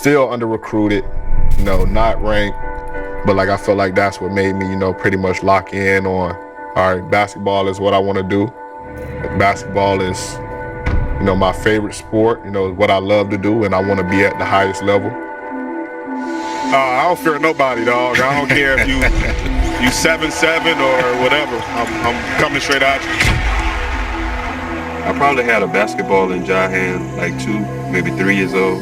still under recruited, not ranked, but like I feel like that's what made me, pretty much lock in on, all right, basketball is what I want to do. Basketball is, my favorite sport, what I love to do, and I want to be at the highest level. I don't fear nobody, dog. I don't care if you 7'7" or whatever. I'm coming straight at you. I probably had a basketball in Ja hand like 2, maybe 3 years old,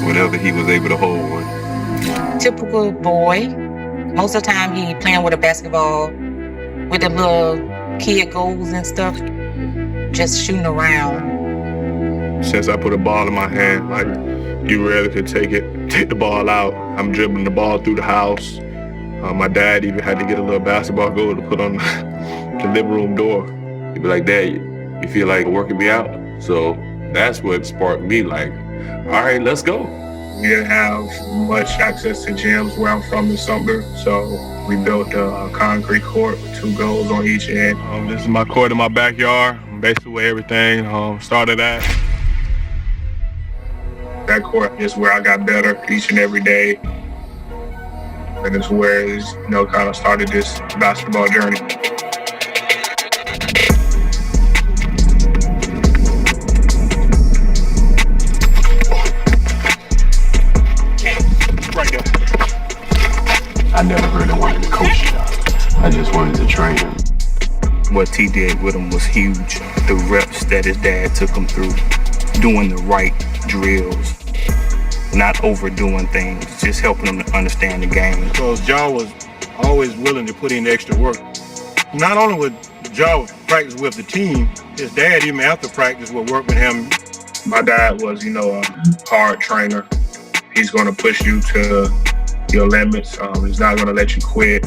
whenever he was able to hold one. Typical boy. Most of the time he playing with a basketball with the little kid goals and stuff, just shooting around. Since I put a ball in my hand, like, you rarely could take the ball out. I'm dribbling the ball through the house. My dad even had to get a little basketball goal to put on the living room door. He'd be like, "Dad, you feel like working me out?" So that's what sparked me, like, all right, let's go. We didn't have much access to gyms where I'm from in Sumter, so we built a concrete court with 2 goals on each end. This is my court in my backyard, basically where everything started at. That court is where I got better each and every day. And it's where it's, kind of started this basketball journey. Right there. I never really wanted to coach Ja. I just wanted to train him. What T did with him was huge. The reps that his dad took him through, doing the right drills, not overdoing things, just helping him to understand the game. Because Ja was always willing to put in extra work. Not only would Ja practice with the team, his dad, even after practice, would work with him. My dad was, a hard trainer. He's going to push you to your limits. He's not going to let you quit.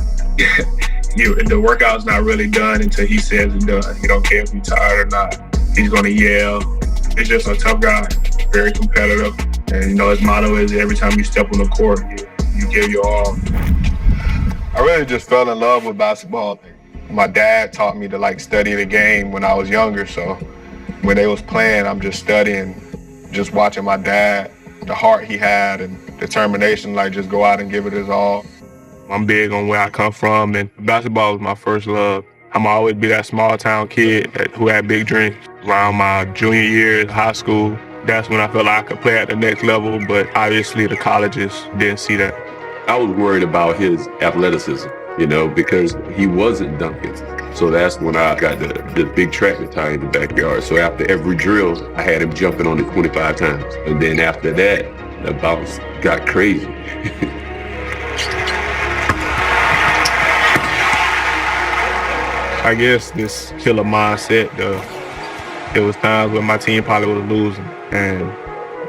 The workout's not really done until he says it's done. He don't care if you're tired or not. He's going to yell. He's just a tough guy, very competitive. And, his motto is every time you step on the court, you give your all. I really just fell in love with basketball. My dad taught me to study the game when I was younger. So when they was playing, I'm just studying, just watching my dad, the heart he had and determination, just go out and give it his all. I'm big on where I come from, and basketball was my first love. I'm always be that small town kid who had big dreams. Around my junior year in high school, that's when I felt like I could play at the next level, but obviously the colleges didn't see that. I was worried about his athleticism, because he wasn't dunking. So that's when I got the big tractor tie in the backyard. So after every drill, I had him jumping on it 25 times. And then after that, the bounce got crazy. I guess this killer mindset, there was times when my team probably was losing, and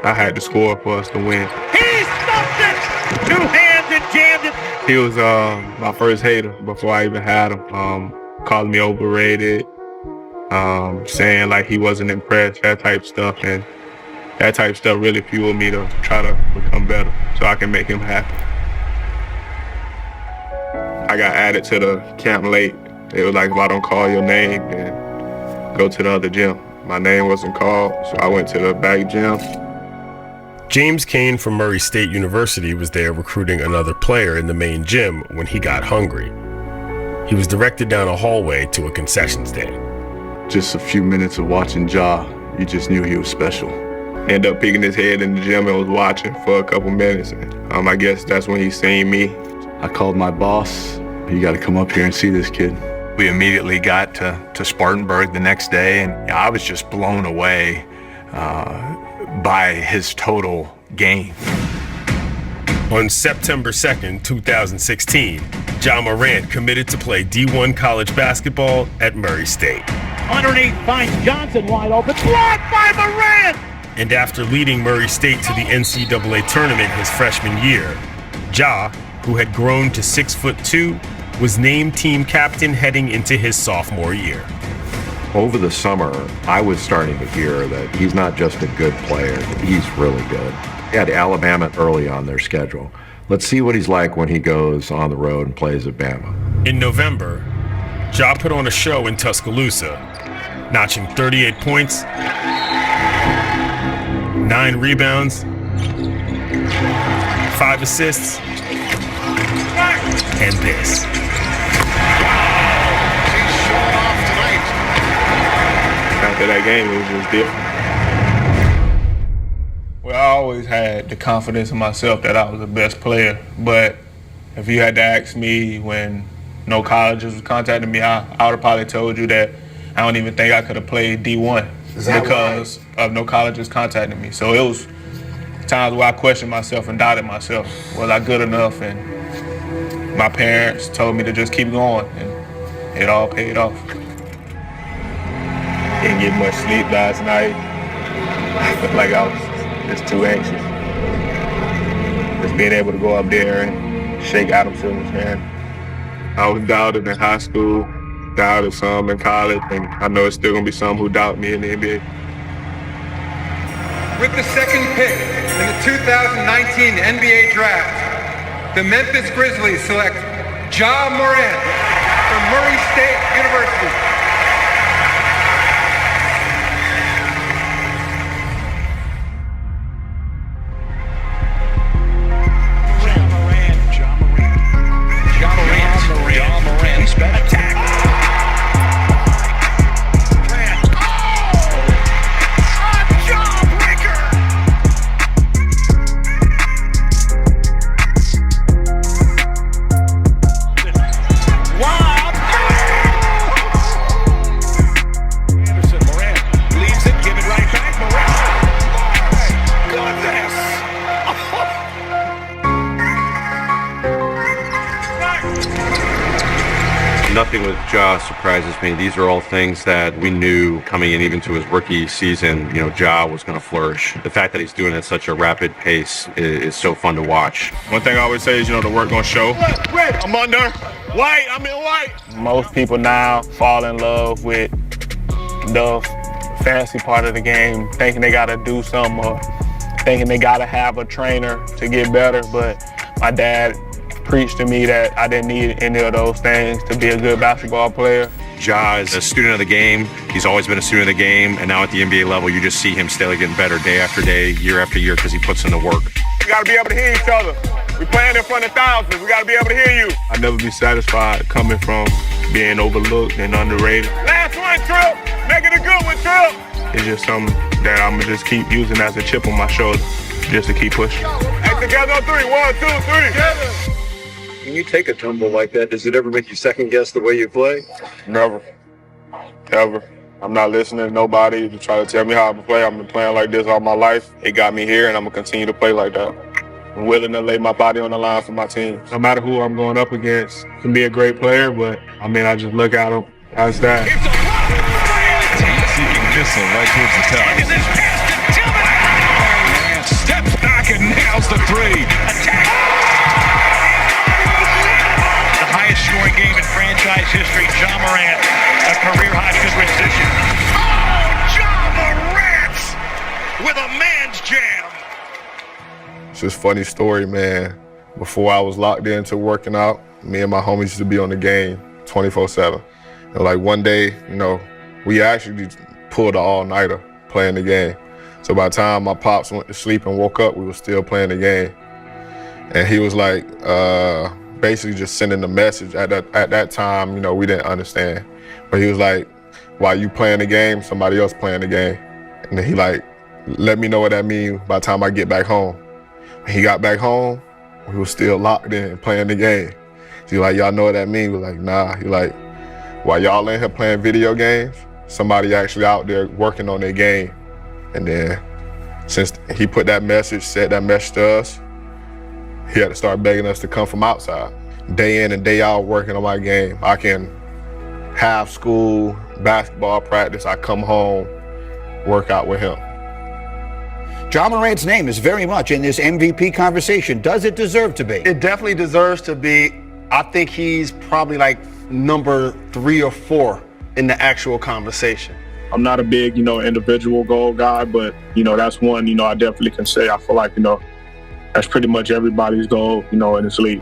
I had to score for us to win. He stuffed it! 2 hands and jammed it! He was my first hater before I even had him. Calling me overrated, saying he wasn't impressed, that type stuff. And that type stuff really fueled me to try to become better so I can make him happy. I got added to the camp late. It was like, if I don't call your name, then go to the other gym. My name wasn't called, so I went to the back gym. James Kane from Murray State University was there recruiting another player in the main gym when he got hungry. He was directed down a hallway to a concession stand. Just a few minutes of watching Ja, you just knew he was special. Ended up peeking his head in the gym and was watching for a couple minutes. I guess that's when he seen me. I called my boss. You got to come up here and see this kid. We immediately got to Spartanburg the next day, and I was just blown away by his total game. On September 2nd, 2016, Ja Morant committed to play D1 college basketball at Murray State. Underneath finds Johnson wide open. Blocked by Morant! And after leading Murray State to the NCAA tournament his freshman year, Ja, who had grown to 6'2", was named team captain heading into his sophomore year. Over the summer, I was starting to hear that he's not just a good player, he's really good. He had Alabama early on their schedule. Let's see what he's like when he goes on the road and plays at Bama. In November, Ja put on a show in Tuscaloosa, notching 38 points, 9 rebounds, 5 assists, and this. After that game, it was just different. Well, I always had the confidence in myself that I was the best player, but if you had to ask me when no colleges was contacting me, I would have probably told you that I don't even think I could have played D1 because of no colleges contacting me. So it was times where I questioned myself and doubted myself. Was I good enough? And my parents told me to just keep going, and it all paid off. Didn't get much sleep last night. Looked like I was just too anxious. Just being able to go up there and shake Adam Silver's hand. I was doubted in high school, doubted some in college, and I know it's still gonna be some who doubt me in the NBA. With the second pick in the 2019 NBA Draft, the Memphis Grizzlies select Ja Morant from Murray State University. Nothing with Ja surprises me. These are all things that we knew coming in, even to his rookie season. You know, Ja was going to flourish. The fact that he's doing it at such a rapid pace is so fun to watch. One thing I always say is, the work gonna show. I'm under. White, I'm in white. Most people now fall in love with the fancy part of the game, thinking they gotta do something or thinking they gotta have a trainer to get better. But my dad preached to me that I didn't need any of those things to be a good basketball player. Ja is a student of the game. He's always been a student of the game, and now at the NBA level, you just see him steadily getting better day after day, year after year, because he puts in the work. We gotta be able to hear each other. We playing in front of thousands. We gotta be able to hear you. I'll never be satisfied coming from being overlooked and underrated. Last one, Trill. Make it a good one, Trill. It's just something that I'm gonna just keep using as a chip on my shoulder, just to keep pushing. Hey, together on 3. 1, 2, 3. Together. When you take a tumble like that, does it ever make you second guess the way you play? Never. Ever. I'm not listening to nobody to try to tell me how to play. I've been playing like this all my life. It got me here, and I'm going to continue to play like that. I'm willing to lay my body on the line for my team. No matter who I'm going up against, I can be a great player, but, I just look at them as that. It's a seeking missile right towards the top. Look at this pass to Tillman. Steps back and nails the 3. Attack. Highest scoring game in franchise history, Ja Morant, a career high good precision. Oh, Ja Morant with a man's jam. It's just a funny story, man. Before I was locked into working out, me and my homies used to be on the game 24/7. And like one day, we actually pulled an all-nighter playing the game. So by the time my pops went to sleep and woke up, we were still playing the game. And he was like, basically just sending a message. At that time, we didn't understand. But he was like, while you playing the game, somebody else playing the game. And then he like, let me know what that means by the time I get back home. When he got back home, we was still locked in playing the game. So he like, y'all know what that means? We're like, nah. He like, while y'all in here playing video games, somebody actually out there working on their game. And then since he put that message, said that message to us, he had to start begging us to come from outside. Day in and day out working on my game. I can have school, basketball practice, I come home, work out with him. Ja Morant's name is very much in this MVP conversation. Does it deserve to be? It definitely deserves to be. I think he's probably like number 3 or 4 in the actual conversation. I'm not a big, individual goal guy, but, that's one, I definitely can say. I feel like, that's pretty much everybody's goal, in this league.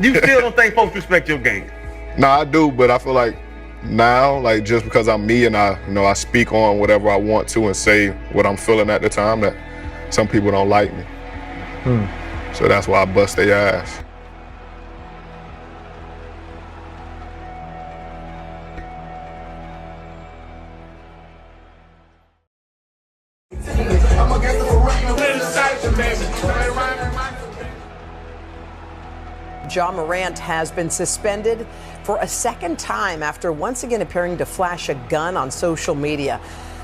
You still don't think folks respect your game? No, I do, but I feel like now, like just because I'm me and I speak on whatever I want to and say what I'm feeling at the time, that some people don't like me. So that's why I bust their ass. Ja Morant has been suspended for a second time after once again appearing to flash a gun on social media.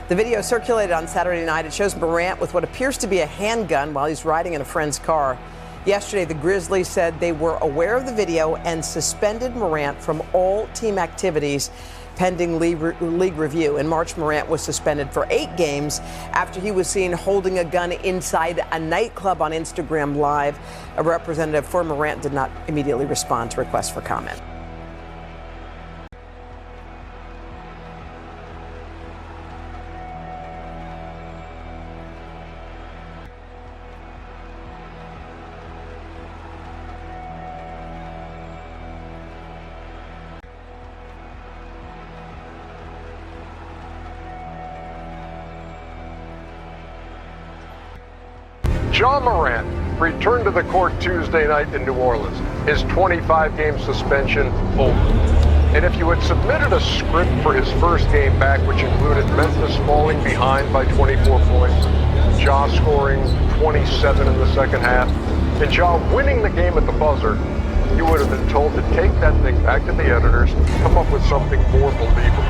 The video circulated on Saturday night. It shows Morant with what appears to be a handgun while he's riding in a friend's car. Yesterday, the Grizzlies said they were aware of the video and suspended Morant from all team activities pending league review. In March, Morant was suspended for 8 games after he was seen holding a gun inside a nightclub on Instagram Live. A representative for Morant did not immediately respond to requests for comment. Ja Morant returned to the court Tuesday night in New Orleans. His 25-game suspension over. And if you had submitted a script for his first game back, which included Memphis falling behind by 24 points, Ja scoring 27 in the second half, and Ja winning the game at the buzzer, you would have been told to take that thing back to the editors, come up with something more believable.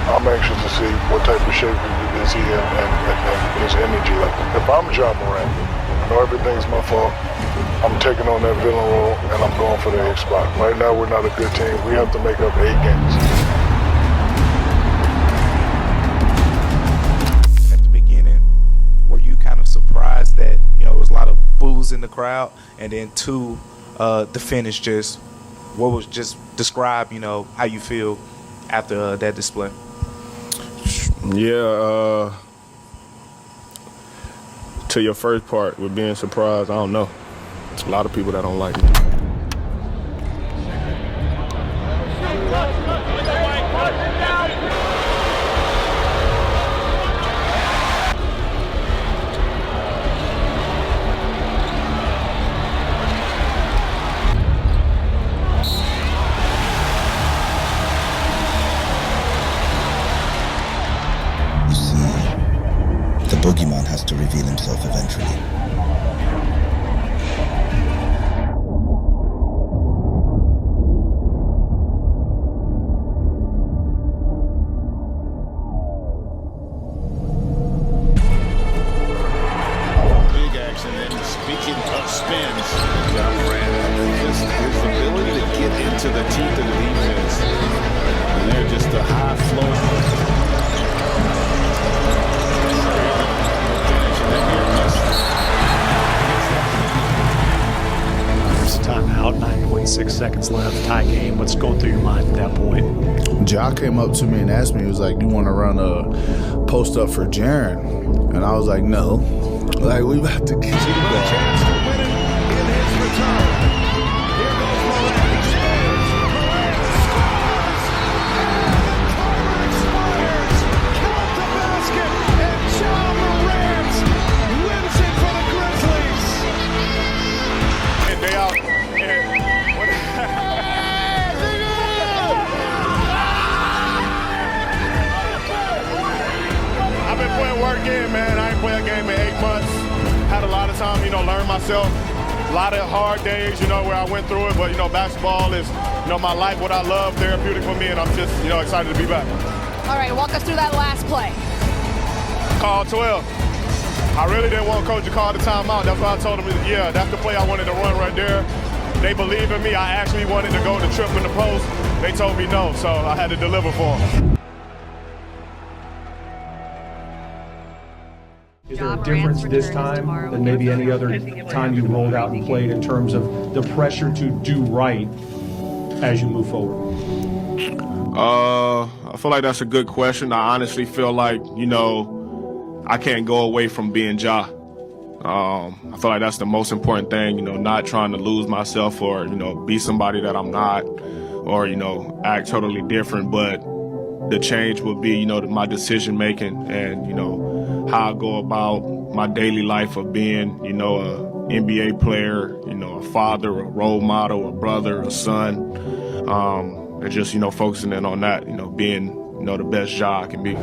I'm anxious to see what type of shape is he in and his energy level. If I'm Ja Morant, I know everything's my fault. I'm taking on that villain role and I'm going for the 8th spot. Right now we're not a good team. We have to make up 8 games. At the beginning, were you kind of surprised that there was a lot of boos in the crowd, and then 2, the finish just describe how you feel after that display? Yeah, to your first part with being surprised, I don't know. There's a lot of people that don't like it. The boogeyman has to reveal himself eventually. Big action, and speaking of spins, Ja Morant, just his ability to get into the teeth of the defense. And they're just a high flow. Timeout, 9.6 seconds left, tie game. What's going through your mind at that point? Ja came up to me and asked me, he was like, "You want to run a post up for Jaren?" And I was like, "No." Like, we about to get you the ball. Man, I ain't played a game in 8 months. Had a lot of time, learn myself. A lot of hard days, where I went through it. But, basketball is, my life, what I love, therapeutic for me. And I'm just, excited to be back. All right, walk us through that last play. Call 12. I really didn't want coach to call the timeout. That's why I told him, yeah, that's the play I wanted to run right there. They believe in me. I actually wanted to go to trip in the post. They told me no, so I had to deliver for them. Is there a difference this time than maybe any other time you rolled out and played in terms of the pressure to do right as you move forward? I feel like that's a good question. I honestly feel like, I can't go away from being Ja. I feel like that's the most important thing, not trying to lose myself or, be somebody that I'm not or, act totally different. But the change will be, my decision making and, how I go about my daily life of being, you know, a NBA player, you know, a father, a role model, a brother, a son, and just, you know, focusing in on that, you know, being, you know, the best Ja I can be.